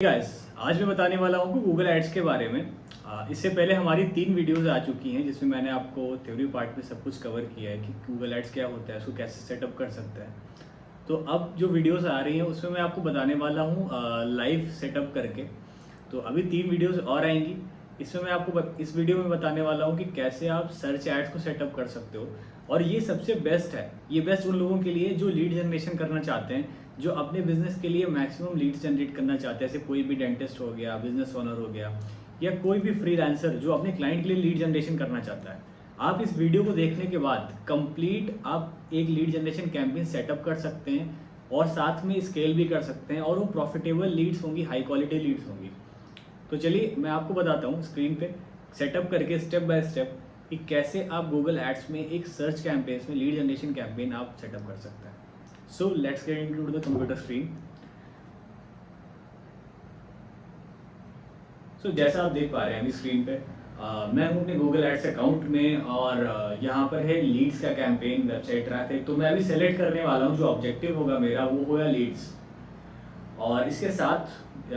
Guys, आज मैं बताने वाला हूँ गूगल एड्स के बारे में। इससे पहले हमारी 3 वीडियोस आ चुकी हैं जिसमें मैंने आपको थ्योरी पार्ट में सब कुछ कवर किया है कि गूगल एड्स क्या होता है, उसको कैसे सेटअप कर सकते हैं। तो अब जो वीडियोस आ रही हैं उसमें मैं आपको बताने वाला हूँ लाइव सेटअप करके। तो अभी 3 वीडियोस और आएंगी। इसमें मैं आपको इस वीडियो में बताने वाला हूँ कि कैसे आप सर्च एड्स को सेटअप कर सकते हो। और ये सबसे बेस्ट है, ये बेस्ट उन लोगों के लिए जो लीड जनरेशन करना चाहते हैं, जो अपने बिजनेस के लिए मैक्सिमम लीड्स जनरेट करना चाहते हैं। जैसे कोई भी डेंटिस्ट हो गया, बिजनेस ओनर हो गया, या कोई भी फ्रीलांसर जो अपने क्लाइंट के लिए लीड जनरेशन करना चाहता है। आप इस वीडियो को देखने के बाद कंप्लीट आप एक लीड जनरेशन कैंपेन सेटअप कर सकते हैं और साथ में स्केल भी कर सकते हैं, और वो प्रॉफिटेबल लीड्स होंगी, हाई क्वालिटी लीड्स होंगी। तो चलिए मैं आपको बताता हूँ स्क्रीन पे सेटअप करके स्टेप बाय स्टेप कि कैसे आप गूगल एड्स में एक सर्च कैंपेन में लीड जनरेशन कैंपेन आप सेटअप कर सकते हैं। So let's get into the computer screen. So जैसा आप देख पा रहे हैं अभी स्क्रीन पे, मैं हूँ अपने गूगल एड्स अकाउंट में, और यहाँ पर है लीड्स का कैंपेन, वेबसाइट ट्रैफिक। तो मैं अभी सेलेक्ट करने वाला हूँ, जो ऑब्जेक्टिव होगा मेरा वो होगा लीड्स। और इसके साथ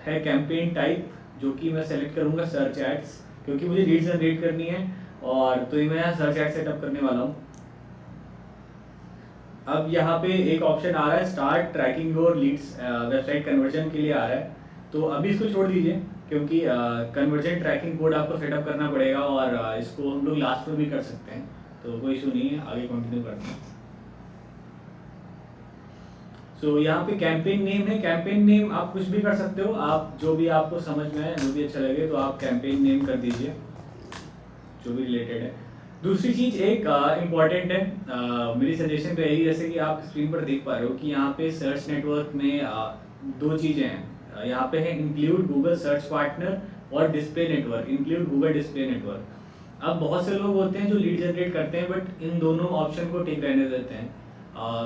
है कैंपेन टाइप, जो कि मैं सेलेक्ट करूँगा सर्च एड्स, क्योंकि मुझे लीड्स जनरेट करनी है। और तो ये मैं यहाँ सर्च एड सेटअप करने वाला हूँ। अब यहाँ पे एक ऑप्शन आ रहा है start tracking your leads, website conversion के लिए आ रहा है। तो अभी इसको छोड़ दीजिए, क्योंकि कन्वर्जन ट्रैकिंग कोड आपको सेटअप करना पड़ेगा, और इसको हम लोग लास्ट में भी कर सकते हैं, तो कोई इशू नहीं है। आगे कंटिन्यू करते हैं। सो यहाँ पे कैंपेन नेम है, कैंपेन नेम आप कुछ भी कर सकते हो, आप जो भी आपको समझ में आए, जो भी अच्छा लगे, तो आप कैंपेन नेम कर दीजिए जो भी रिलेटेड है। दूसरी चीज एक इम्पॉर्टेंट है, मेरी सजेशन रहेगी, जैसे कि आप स्क्रीन पर देख पा रहे हो कि यहाँ पे सर्च नेटवर्क में दो चीजें हैं। यहाँ पे है इंक्लूड गूगल सर्च पार्टनर और display network, include Google display network. अब बहुत से लोग होते हैं जो लीड जनरेट करते हैं बट इन दोनों ऑप्शन को टिक रहने देते हैं।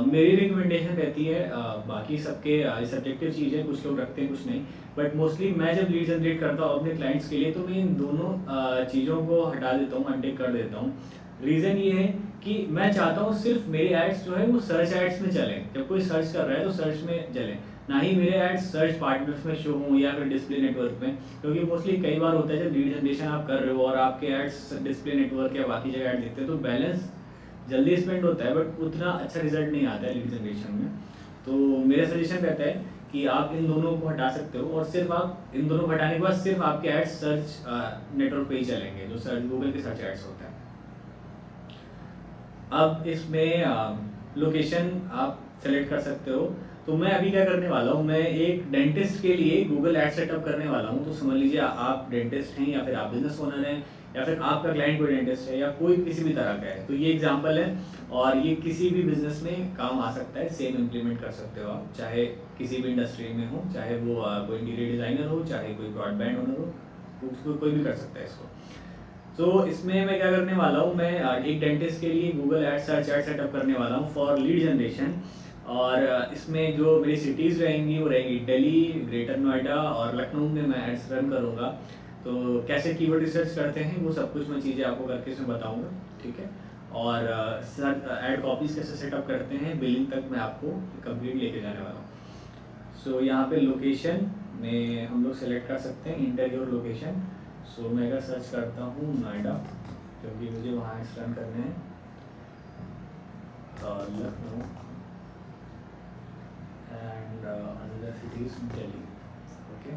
मेरी रिकमेंडेशन रहती है, बाकी सबके सब्जेक्टिव चीज़ है, कुछ लोग रखते हैं कुछ नहीं, बट मोस्टली मैं जब लीड जनरेट करता हूँ अपने क्लाइंट्स के लिए, तो मैं इन दोनों चीज़ों को हटा देता हूँ, अनटिक कर देता हूँ। रीज़न ये है कि मैं चाहता हूँ सिर्फ मेरे एड्स जो है वो सर्च एड्स में चलें। जब कोई सर्च कर रहा है तो सर्च में चलें, ना ही मेरे एड्स सर्च पार्टनर्स में शो हों या फिर डिस्प्ले नेटवर्क में। क्योंकि मोस्टली कई बार होता है जब लीड जनरेशन आप कर रहे हो और आपके एड्स डिस्प्ले नेटवर्क या बाकी जगह एड दिखते हैं, तो बैलेंस जल्दी स्पेंड होता है बट उतना अच्छा रिजल्ट नहीं आता है लीड जनरेशन में। तो मेरा सजेशन रहता है कि आप इन दोनों को हटा सकते हो, और सिर्फ आप इन दोनों को हटाने के बाद सिर्फ आपके एड्स सर्च नेटवर्क पे ही चलेंगे, जो सर्च गूगल के सर्च एड्स होते हैं। अब इसमें लोकेशन आप सेलेक्ट कर सकते हो। तो मैं अभी क्या करने वाला हूँ, मैं एक डेंटिस्ट के लिए गूगल एड सेटअप करने वाला हूँ। तो समझ लीजिए आप डेंटिस्ट हैं, या फिर आप बिजनेस ओनर हैं, या फिर आपका क्लाइंट कोई डेंटिस्ट है, या कोई किसी भी तरह का है। तो ये एग्जांपल है, और ये किसी भी बिजनेस में काम आ सकता है, सेम इम्प्लीमेंट कर सकते हो आप, चाहे किसी भी इंडस्ट्री में हो, चाहे वो कोई इंटीरियर डिजाइनर हो, चाहे कोई ब्रॉडबैंड ओनर हो, कोई भी कर सकता है इसको। तो इसमें मैं क्या करने वाला हूँ, मैं एक डेंटिस्ट के लिए Google ad search add setup करने वाला हूँ फॉर लीड जनरेशन। और इसमें जो मेरी सिटीज़ रहेंगी वो रहेंगी दिल्ली, ग्रेटर नोएडा और लखनऊ में मैं एड्स रन करूँगा। तो कैसे कीवर्ड रिसर्च करते हैं वो सब कुछ मैं चीज़ें आपको करके इसमें बताऊँगा, ठीक है। और सर एड कॉपीज़ कैसे सेटअप करते हैं, बिलिंग तक मैं आपको कंप्लीट लेके जाने वाला हूँ। सो यहाँ पे लोकेशन में हम लोग सेलेक्ट कर सकते हैं, इंटर योर लोकेशन। सो मैं अगर सर्च करता हूँ नोएडा, क्योंकि मुझे वहाँ एड्स रन करने हैं, Lucknow and another cities Delhi, okay.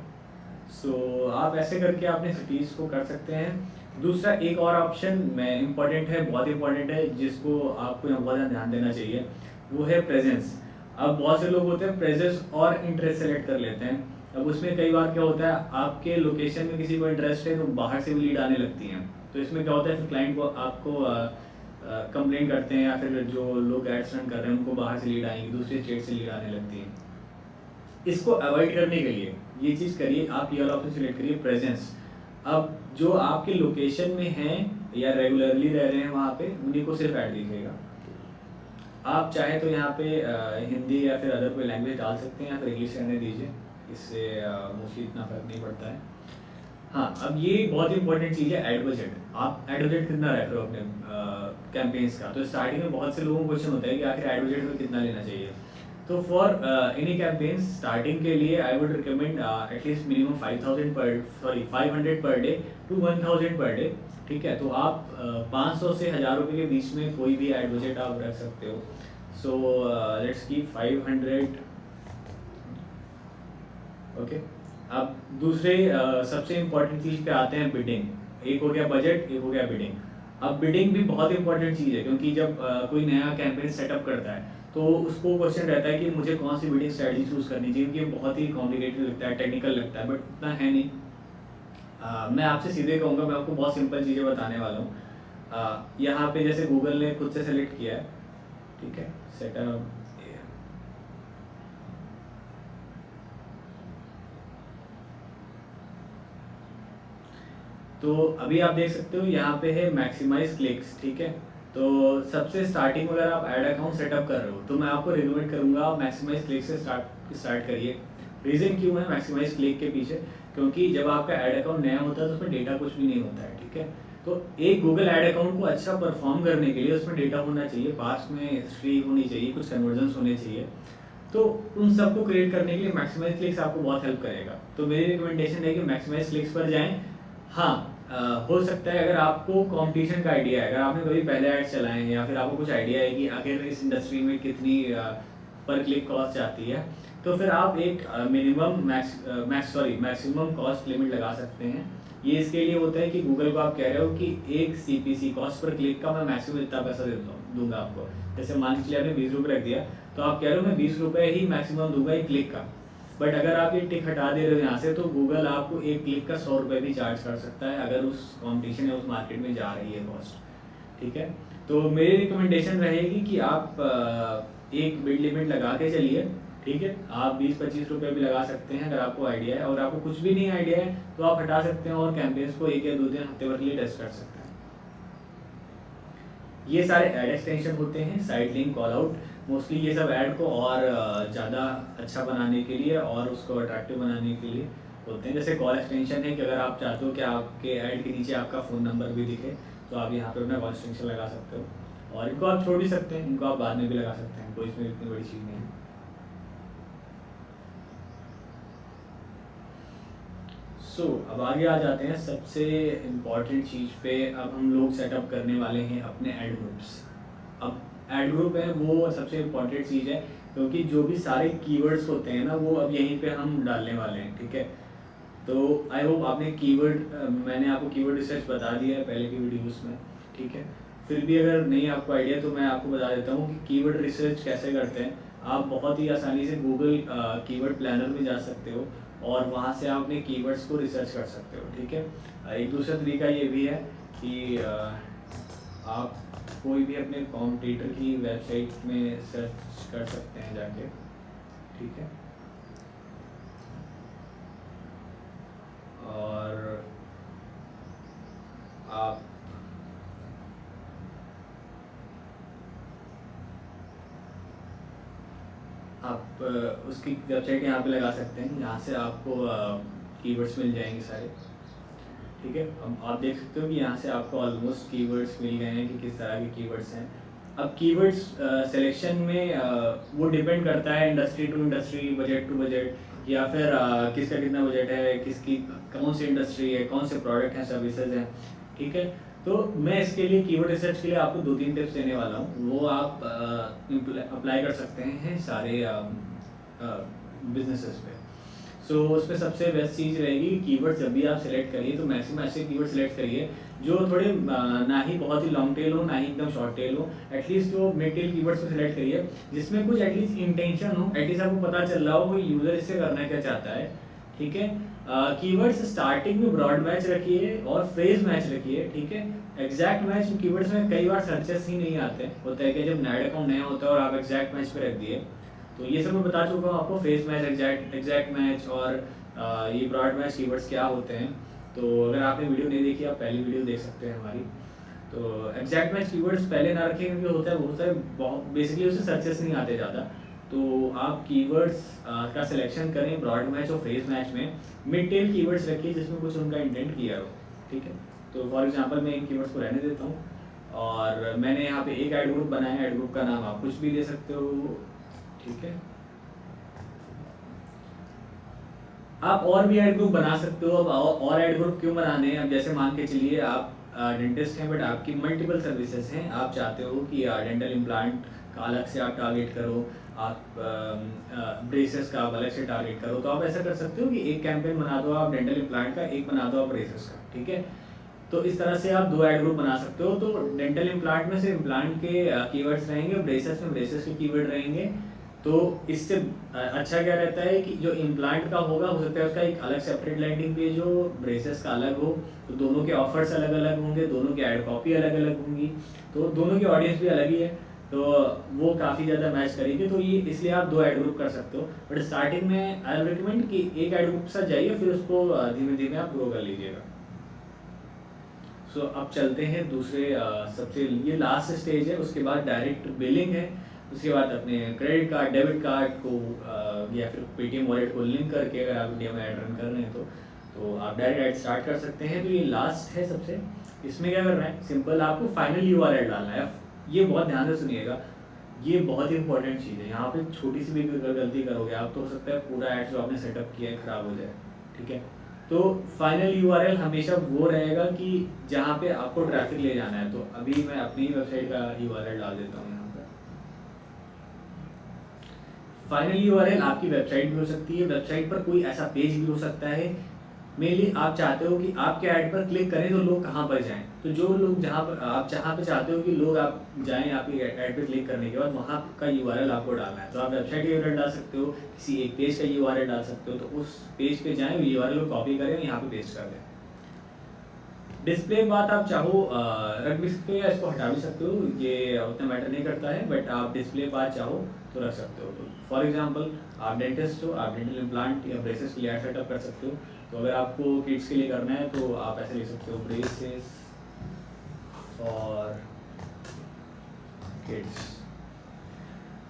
So आप ऐसे करके अपने सिटीज़ को कर सकते हैं। दूसरा एक और ऑप्शन में इम्पॉर्टेंट है, बहुत इंपॉर्टेंट है, जिसको आपको यहाँ बहुत ध्यान देना चाहिए, वो है प्रेजेंस। अब बहुत से लोग होते हैं प्रेजेंस और इंटरेस्ट सेलेक्ट कर लेते हैं। अब उसमें कई बार क्या होता है, आपके लोकेशन में किसी को इंटरेस्ट है तो बाहर से भी लीड आने लगती हैं। तो इसमें क्या होता है, फिर क्लाइंट को आपको कंप्लेन करते हैं, या फिर जो लोग एड्स रन कर रहे हैं उनको बाहर से लीड आएंगी, दूसरे स्टेट से लीड आने लगती है। इसको अवॉइड करने के लिए ये चीज़ करिए, आप ये वाला ऑप्शन सिलेक्ट करिए प्रेजेंस। अब जो आपके लोकेशन में हैं या रेगुलरली रह रहे हैं वहाँ पे, उन्हीं को सिर्फ ऐड दिखेगा। आप चाहे तो यहाँ पे हिंदी या फिर अदर कोई लैंग्वेज डाल सकते हैं, या फिर इंग्लिश रहने दीजिए, इससे मोस्टली इतना फर्क नहीं पड़ता है। हाँ, अब ये बहुत इंपॉर्टेंट चीज़ है, एड बजट। आप एड बजट कितना रख रहे हो अपने कैंपेन्स का। तो स्टार्टिंग में बहुत से लोगों को क्वेश्चन होता है कि आखिर एड बजट में कितना लेना चाहिए। तो फॉर एनी कैंपेन स्टार्टिंग के लिए I would recommend at least minimum 500 per day to 1000 per day, ठीक है। तो आप 500 से 1000 रुपये के बीच में कोई भी एड बजट आप रख सकते हो। So let's keep 500, okay. अब दूसरे सबसे इम्पोर्टेंट चीज़ पे आते हैं, बिडिंग। एक हो गया बजट, एक हो गया बिडिंग। अब बिडिंग भी बहुत इंपॉर्टेंट चीज़ है, क्योंकि जब कोई नया कैंपेन सेटअप करता है तो उसको क्वेश्चन रहता है कि मुझे कौन सी बिडिंग स्ट्रेटजी चूज़ करनी चाहिए, क्योंकि ये बहुत ही कॉम्प्लिकेटेड लगता है, टेक्निकल लगता है, बट इतना है नहीं। मैं आपसे सीधे कहूँगा, मैं आपको बहुत सिंपल चीज़ें बताने वाला हूँ। यहाँ पे जैसे गूगल ने खुद से सेलेक्ट किया है, ठीक है, सेटअप। तो अभी आप देख सकते हो यहाँ पे है मैक्सिमाइज क्लिक्स, ठीक है। तो सबसे स्टार्टिंग में अगर आप ऐड अकाउंट सेटअप कर रहे हो तो मैं आपको रिकमेंड करूँगा मैक्सिमाइज क्लिक से स्टार्ट करिए। रीज़न क्यों है मैक्सिमाइज क्लिक के पीछे, क्योंकि जब आपका ऐड अकाउंट नया होता है तो उसमें डेटा कुछ भी नहीं होता है, ठीक है। तो एक गूगल ऐड अकाउंट को अच्छा परफॉर्म करने के लिए उसमें डेटा होना चाहिए, पास्ट में हिस्ट्री होनी चाहिए, कुछ कन्वर्जन्स होने चाहिए। तो उन सबको क्रिएट करने के लिए मैक्सिमाइज क्लिक्स आपको बहुत हेल्प करेगा। तो मेरी रिकमेंडेशन है कि मैक्सिमाइज क्लिक्स पर जाएं। हाँ, हो सकता है अगर आपको कंपटीशन का आइडिया है, अगर आपने कभी पहले ऐड चलाए हैं या फिर आपको कुछ आइडिया है कि आखिर इस इंडस्ट्री में कितनी पर क्लिक कॉस्ट आती है, तो फिर आप एक मैक्सिमम कॉस्ट लिमिट लगा सकते हैं। ये इसके लिए होता है कि गूगल को आप कह रहे हो कि एक CPC कॉस्ट पर क्लिक का मैं मैक्सिमम इतना पैसा दूंगा आपको। जैसे मान के चलिए आपने 20 रुपये रख दिया, तो आप कह रहे हो मैं 20 रुपये ही मैक्सिमम दूंगा एक क्लिक का। बट अगर आप ये टिक हटा दे रहे हो यहाँ से, तो गूगल आपको एक क्लिक का 100 रुपये भी चार्ज कर सकता है, अगर उस कॉम्पिटिशन या उस मार्केट में जा रही है कॉस्ट, ठीक है। तो मेरी रिकमेंडेशन रहेगी कि आप एक बिड लिमिट लगा के चलिए, ठीक है। आप 20-25 रुपये भी लगा सकते हैं अगर आपको आइडिया है, और आपको कुछ भी नहीं आइडिया है तो आप हटा सकते हैं और कैंपेन्स को 1 या 2 दिन हफ्ते भर के लिए टेस्ट कर सकते हैं। ये सारे ऐड एक्सटेंशन होते हैं, side link, call out, mostly ये सब ऐड को और ज़्यादा अच्छा बनाने के लिए और उसको अट्रैक्टिव बनाने के लिए होते हैं। जैसे कॉल एक्सटेंशन है कि अगर आप चाहते हो कि आपके ऐड के नीचे आपका फ़ोन नंबर भी दिखे, तो आप यहाँ पे अपना कॉल एक्सटेंशन लगा सकते हो। और इनको आप छोड़ भी सकते हैं, इनको आप बाद में भी लगा सकते हैं, कोई इसमें इतनी बड़ी चीज़ नहीं है। अब आगे आ जाते हैं सबसे इम्पॉर्टेंट चीज़ पे। अब हम लोग सेटअप करने वाले हैं अपने ऐड ग्रुप्स। अब ऐड ग्रुप है वो सबसे इम्पॉर्टेंट चीज़ है, क्योंकि जो भी सारे कीवर्ड्स होते हैं ना, वो अब यहीं पे हम डालने वाले हैं, ठीक है। तो आई होप आपने मैंने आपको कीवर्ड रिसर्च बता दिया है पहले की वीडियोस में, ठीक है। फिर भी अगर नहीं आपको आइडिया, तो मैं आपको बता देता हूँ कि कीवर्ड रिसर्च कैसे करते हैं। आप बहुत ही आसानी से गूगल कीवर्ड प्लानर में जा सकते हो और वहाँ से आप अपने कीवर्ड्स को रिसर्च कर सकते हो, ठीक है। एक दूसरा तरीका ये भी है कि आप कोई भी अपने कॉम्पिटिटर की वेबसाइट में सर्च कर सकते हैं जाके, ठीक है। और आप उसकी वेबसाइट यहाँ पे लगा सकते हैं, यहाँ से आपको कीवर्ड्स मिल जाएंगे सारे, ठीक है। अब आप देख सकते हो कि यहाँ से आपको ऑलमोस्ट कीवर्ड्स मिल गए हैं कि किस तरह के कीवर्ड्स हैं। अब कीवर्ड्स सिलेक्शन में वो डिपेंड करता है industry to industry, budget to budget, या फिर किसका कितना बजट है, किसकी कौन सी इंडस्ट्री है, कौन से प्रोडक्ट हैं, सर्विसेज हैं, ठीक है। तो मैं इसके लिए कीवर्ड रिसर्च के लिए आपको 2-3 टिप्स देने वाला हूँ, वो आप अप्लाई कर सकते हैं सारे बिजनेसेस पे। उसमें सबसे बेस्ट चीज़ रहेगी कीवर्ड जब भी आप सेलेक्ट करिए तो मैक्सिमम ऐसे कीवर्ड सेलेक्ट करिए जो थोड़े ना ही बहुत ही लॉन्ग टेल हो, ना ही एकदम शॉर्ट टेल हो। एटलीस्ट जो मिड टेल कीवर्ड्स को सिलेक्ट करिए जिसमें कुछ एटलीस्ट इंटेंशन हो, एटलीस्ट आपको पता चल रहा हो कि यूज़र इससे करना क्या चाहता है, ठीक है। कीवर्ड्स स्टार्टिंग में ब्रॉड मैच रखिए और फ्रेज मैच रखिए, ठीक है। एग्जैक्ट मैच कीवर्ड्स में कई बार सर्चेस ही नहीं आते, होता है कि जब नया अकाउंट नया होता है और आप एग्जैक्ट मैच पे रख दिए, तो ये सब मैं बता चुका हूँ आपको, फेस मैच, एग्जैक्ट मैच और ये ब्रॉड मैच कीवर्ड्स क्या होते हैं। तो अगर आपने वीडियो नहीं देखी, आप पहली वीडियो देख सकते हैं हमारी। तो एग्जैक्ट मैच कीवर्ड्स पहले ना रखें, क्योंकि होता है बहुत बेसिकली उससे सर्चेस नहीं आते ज़्यादा। तो आप कीवर्ड्स का सिलेक्शन करें ब्रॉड मैच और फेस मैच में। मिड टेल कीवर्ड्स रखिए जिसमें कुछ उनका इंटेंट क्लियर हो, ठीक है। तो फॉर एग्जांपल मैं इन कीवर्ड्स को रहने देता हूँ और मैंने यहाँ पे एक ऐड ग्रुप बनाया है। ऐड ग्रुप का नाम आप कुछ भी दे सकते हो, ठीक है। आप और भी ऐड ग्रुप बना सकते हो। अब और ऐड ग्रुप क्यों बनाने हैं? अब जैसे मान के चलिए आप डेंटिस्ट हैं बट आपकी मल्टीपल सर्विसेज हैं, आप चाहते हो कि डेंटल इम्प्लांट का अलग से आप टारगेट करो, आप ब्रेसेस का आप अलग से टारगेट करो, तो आप ऐसा कर सकते हो कि एक कैंपेन बना दो आप डेंटल इम्प्लांट का, एक बना दो आप ब्रेसेस का, ठीक है। तो इस तरह से आप 2 ऐड ग्रुप बना सकते हो। तो डेंटल इम्प्लांट में सिर्फ इम्प्लांट के कीवर्ड्स रहेंगे, ब्रेसेस में ब्रेसेस के कीवर्ड रहेंगे। तो इससे अच्छा क्या रहता है कि जो इम्प्लांट का होगा, हो सकता है उसका एक अलग सेपरेट लैंडिंग पेज हो, ब्रेसेस का अलग हो, तो दोनों के ऑफर्स अलग अलग होंगे, दोनों की ऐड कॉपी अलग अलग होंगी, तो दोनों की ऑडियंस भी अलग ही है, तो वो काफ़ी ज़्यादा मैच करेगी। तो ये इसलिए आप 2 ऐड ग्रुप कर सकते हो। बट स्टार्टिंग में आई रिकमेंड कि एक ऐड ग्रुप के साथ जाइए, फिर उसको धीमे धीमे आप ग्रो कर लीजिएगा। सो अब चलते हैं दूसरे सबसे ये लास्ट स्टेज है, उसके बाद डायरेक्ट बिलिंग है। उसके बाद अपने क्रेडिट कार्ड, डेबिट कार्ड को या फिर पेटीएम वॉलेट को लिंक करके अगर आप इंडिया में ऐड रन कर रहे हैं तो आप डायरेक्ट ऐड स्टार्ट कर सकते हैं। तो ये लास्ट है सबसे। इसमें क्या करना है, सिंपल आपको फाइनल यूआरएल डालना है। ये बहुत ध्यान से सुनिएगा, ये बहुत ही इंपॉर्टेंट चीज़ है। यहाँ पे छोटी सी भी गलती करोगे आप तो हो सकता है पूरा ऐड जो आपने सेटअप किया है ख़राब हो जाए, ठीक है। तो फाइनल यूआरएल हमेशा वो रहेगा कि जहाँ पे आपको ट्रैफिक ले जाना है। तो अभी मैं अपनी वेबसाइट का यूआरएल डाल देता हूँ यहाँ पर। फाइनल यूआरएल आपकी वेबसाइट भी हो सकती है, वेबसाइट पर कोई ऐसा पेज भी हो सकता है। मेनली आप चाहते हो कि आपके ऐड पर क्लिक करें तो लोग कहाँ पर जाएं, तो जो लोग जहाँ पर आप चाहते हो कि लोग आप जाएं आपकी ऐड पर क्लिक करने के बाद, वहाँ का यूआरएल आपको डालना है। तो आप वेबसाइट का यूआरएल डाल सकते हो, किसी एक पेज का यूआरएल डाल सकते हो। तो उस पेज पे जाएं, यूआरएल को कॉपी करें, यहाँ पे पेस्ट कर दें। डिस्प्ले बात आप चाहो रख भी सकते हो या इसको हटा भी सकते हो, ये उतना मैटर नहीं करता है। बट आप डिस्प्ले बात चाहो तो रख सकते हो। तो फॉर एग्जांपल आप डेंटिस्ट हो, आप डेंटल इम्प्लांट या ब्रेसेस के लिए ऐड सेटअप कर सकते हो। तो अगर आपको किड्स के लिए करना है तो आप ऐसे लिख सकते हो, ब्रेसेस और किड्स।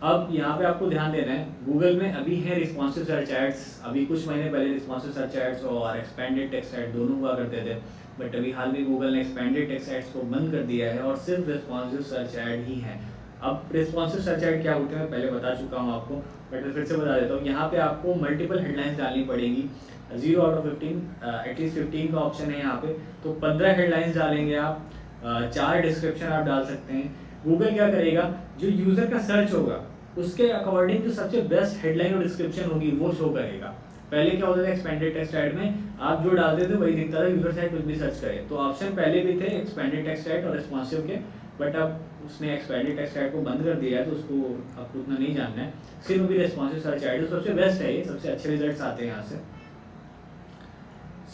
अब यहाँ पे आपको ध्यान देना है, गूगल में अभी है रिस्पॉन्सिव सर्च एड्स। अभी कुछ महीने पहले रिस्पॉन्सिव सर्च एड्स और एक्सपेंडेड टेक्स्ट एड दोनों हुआ करते थे, बट अभी हाल में गूगल ने एक्सपेंडेड टेक्स्ट एड्स को बंद कर दिया है और सिर्फ रिस्पॉन्सिव सर्च एड ही है। अब रिस्पॉन्सिव सर्च एड क्या होते हैं पहले बता चुका हूँ आपको, बट फिर से बता देता हूँ। यहाँ पे आपको मल्टीपल हेडलाइंस डालनी पड़ेगी, 0 आउट ऑफ 15, एटलीस्ट 15 का ऑप्शन है यहाँ पे। तो 15 हेडलाइंस डालेंगे आप, 4 डिस्क्रिप्शन आप डाल सकते हैं। गूगल क्या करेगा, जो यूज़र का सर्च होगा उसके अकॉर्डिंग जो सबसे बेस्ट हेडलाइन और डिस्क्रिप्शन होगी वो शो करेगा। पहले क्या होता था एक्सपेंडेड टेक्स्ट ऐड में, आप जो डालते थे वही दिखता था, यूजर साइड कुछ भी सर्च करे। तो ऑप्शन पहले भी थे एक्सपेंडेड टेक्स्ट ऐड और रिस्पॉन्सिव के, बट अब उसने एक्सपेंडेड टेक्स्ट ऐड को बंद कर दिया है, तो उसको आपको उतना नहीं जानना है। सिर्फ अभी रिस्पॉन्सिव सर्च ऐड सबसे बेस्ट है, ये सबसे अच्छे रिजल्ट आते हैं यहाँ से।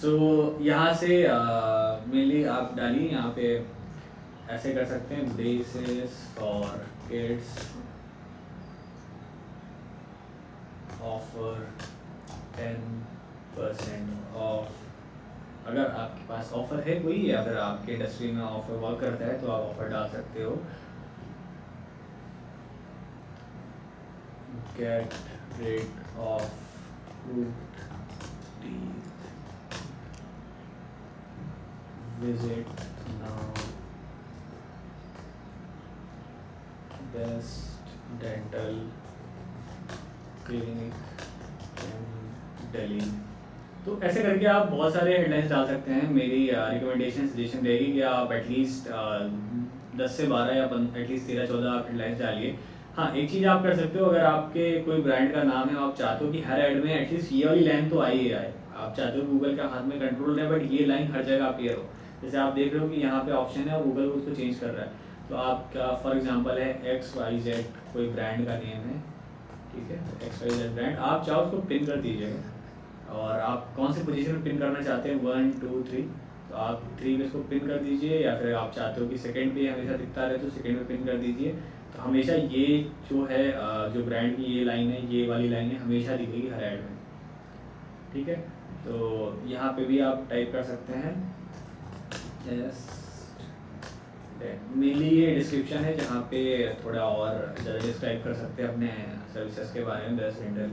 सो यहाँ से मेनली आप डालिए, यहाँ पे ऐसे कर सकते हैं, braces for kids offer 10% of. अगर आपके पास ऑफर है कोई, या अगर आपके इंडस्ट्री में ऑफर वर्क करता है तो आप ऑफर डाल सकते हो। Get rid of fruit teeth, visit now best dental clinic in Delhi. तो ऐसे करके आप बहुत सारे हेडलाइंस डाल सकते हैं। मेरी रिकमेंडेशन सजेशन रहेगी कि आप एटलीस्ट 10 से 12 या एटलीस्ट 13-14 आप हेडलाइंस डालिए। हाँ, एक चीज़ आप कर सकते हो, अगर आपके कोई ब्रांड का नाम है, आप चाहते हो कि हर ऐड में एटलीस्ट ये वाली लाइन तो आई ही आए, आप चाहते हो गूगल का हाथ में कंट्रोल है बट ये लाइन हर जगह अपीयर हो। जैसे आप देख रहे हो कि यहाँ पे ऑप्शन है और गूगल उसको चेंज कर रहा है। तो आपका फॉर एग्जाम्पल है XYZ, कोई ब्रांड का नेम है, ठीक है, XYZ ब्रांड, आप चाहो उसको पिन कर दीजिएगा। और आप कौन सी पोजीशन में पिन करना चाहते हैं, 1 2 3, तो आप 3 में इसको पिन कर दीजिए, या फिर आप चाहते हो कि सेकंड पे हमेशा दिखता रहे तो सेकंड में पिन कर दीजिए। तो हमेशा ये जो है जो ब्रांड की ये लाइन है, ये वाली लाइन है, हमेशा दिखेगी हर ऐड में, ठीक है। तो यहाँ पे भी आप टाइप कर सकते हैं मेनली ये डिस्क्रिप्शन है जहाँ पे थोड़ा और ज़्यादा डिस्क्राइब कर सकते हैं अपने सर्विसेज के बारे में। Best dental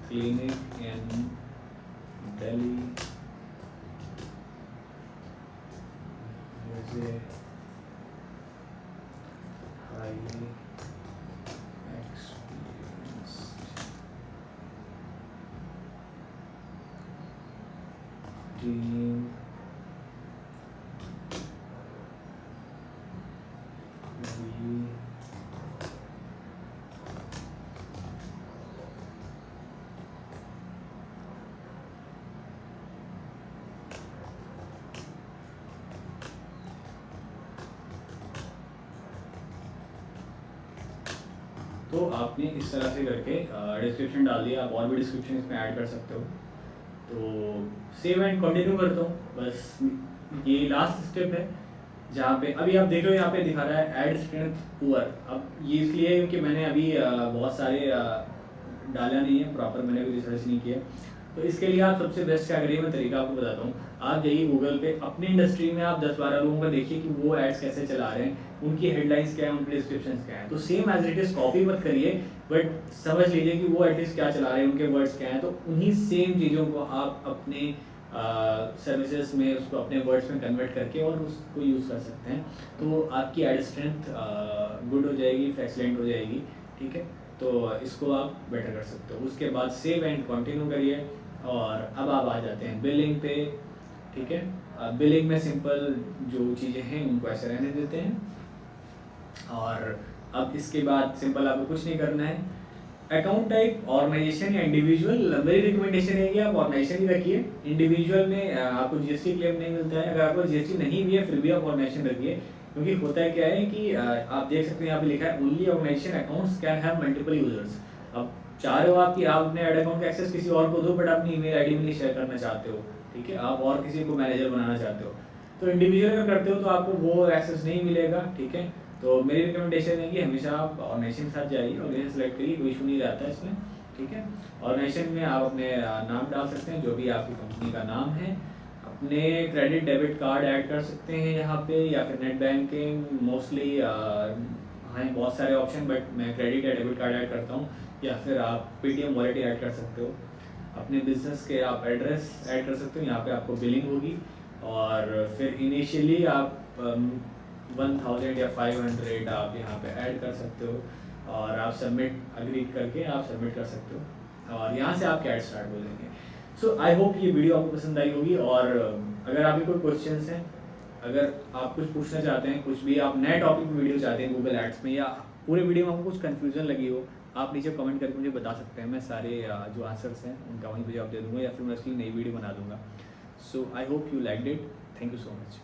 clinic in Delhi, highly experienced stream तो आपने इस तरह से करके डिस्क्रिप्शन डाल दिया। आप और भी डिस्क्रिप्शन इसमें ऐड कर सकते हो। तो सेव एंड कंटिन्यू करता हूँ, बस ये लास्ट स्टेप है जहाँ पे अभी आप देख रहे हो यहाँ पे दिखा रहा है ऐड स्ट्रेंथ पुअर। अब ये इसलिए है क्योंकि मैंने अभी बहुत सारे डाला नहीं है, प्रॉपर मैंने कोई रिसर्च नहीं किया। तो इसके लिए आप सबसे बेस्ट क्या करिए, मैं तरीका आपको बताता हूँ। आप जाइए गूगल पे, अपनी इंडस्ट्री में आप 10-12 लोगों का देखिए कि वो एड्स कैसे चला रहे हैं, उनकी हेडलाइंस क्या है, उनके डिस्क्रिप्शन क्या है। तो same as it is copy मत करिए, बट समझ लीजिए कि वो एटलीस्ट क्या चला रहे हैं, उनके वर्ड्स क्या हैं। तो उन्हीं सेम चीज़ों को आप अपने सर्विसेज में उसको अपने वर्ड्स में कन्वर्ट करके और उसको यूज़ कर सकते हैं। तो आपकी एड स्ट्रेंथ गुड हो जाएगी, एक्सेलेंट हो जाएगी, ठीक है। तो इसको आप बेटर कर सकते हो। उसके बाद सेव एंड कंटिन्यू करिए और अब आप आ जाते हैं बिलिंग पे, ठीक है। बिलिंग में सिंपल जो चीज़ें हैं उनको ऐसे रहने देते हैं। और अब इसके बाद सिंपल आपको कुछ नहीं करना है। अकाउंट टाइप ऑर्गेनाइजेशन या इंडिविजुअल, मेरी रिकमेंडेशन है कि आप ऑर्गेनाइजेशन ही रखिए। इंडिविजुअल में आपको जीएसटी क्लेम नहीं मिलता है। अगर आपको जीएसटी नहीं भी है फिर भी आप ऑर्गेनाइजेशन रखिए, क्योंकि होता है क्या है कि आप देख सकते हैं यहाँ पे लिखा है only organisation accounts can have multiple users. अब चाह रहे हो आप कि आप अपने एड अकाउंट का एक्सेस किसी और को दो, बट अपनी ईमेल आईडी में नहीं शेयर करना चाहते हो, ठीक है। आप और किसी को मैनेजर बनाना चाहते हो, तो इंडिविजुअल अगर करते हो तो आपको वो एक्सेस नहीं मिलेगा, ठीक है। तो मेरी रिकमेंडेशन है कि हमेशा आप ऑर्गेनाइजेशन के साथ जाइए, ऑर्गेनाइजेशन सेलेक्ट करिए, कोई इशू नहीं रहता है इसमें, ठीक है। ऑर्गेनाइजेशन में आप अपने नाम डाल सकते हैं, जो भी आपकी कंपनी का नाम है। अपने क्रेडिट डेबिट कार्ड ऐड कर सकते हैं यहाँ पे, या फिर नेट बैंकिंग। मोस्टली हैं बहुत सारे ऑप्शन, बट मैं क्रेडिट या डेबिट कार्ड ऐड करता हूँ, या फिर आप पेटीएम वॉलेट ऐड कर सकते हो। अपने बिजनेस के आप एड्रेस ऐड कर सकते हो, यहाँ पे आपको बिलिंग होगी। और फिर इनिशियली आप 1000 या 500 आप यहाँ पे ऐड कर सकते हो, और आप सबमिट अग्री करके आप सबमिट कर सकते हो, और यहाँ से आपके ऐड स्टार्ट हो जाएंगे। सो आई होप ये वीडियो आपको पसंद आई होगी। और अगर आपके कोई क्वेश्चंस हैं, अगर आप कुछ पूछना चाहते हैं, कुछ भी आप नए टॉपिक वीडियो चाहते हैं गूगल एड्स में, या पूरे वीडियो में आपको कुछ कन्फ्यूजन लगी हो, आप नीचे कमेंट करके मुझे बता सकते हैं। मैं सारे जो आंसर्स हैं उनका वहीं पे जवाब दे दूँगा, या फिर मैं उसकी नई वीडियो बना दूँगा। So I hope you liked it. Thank you so much.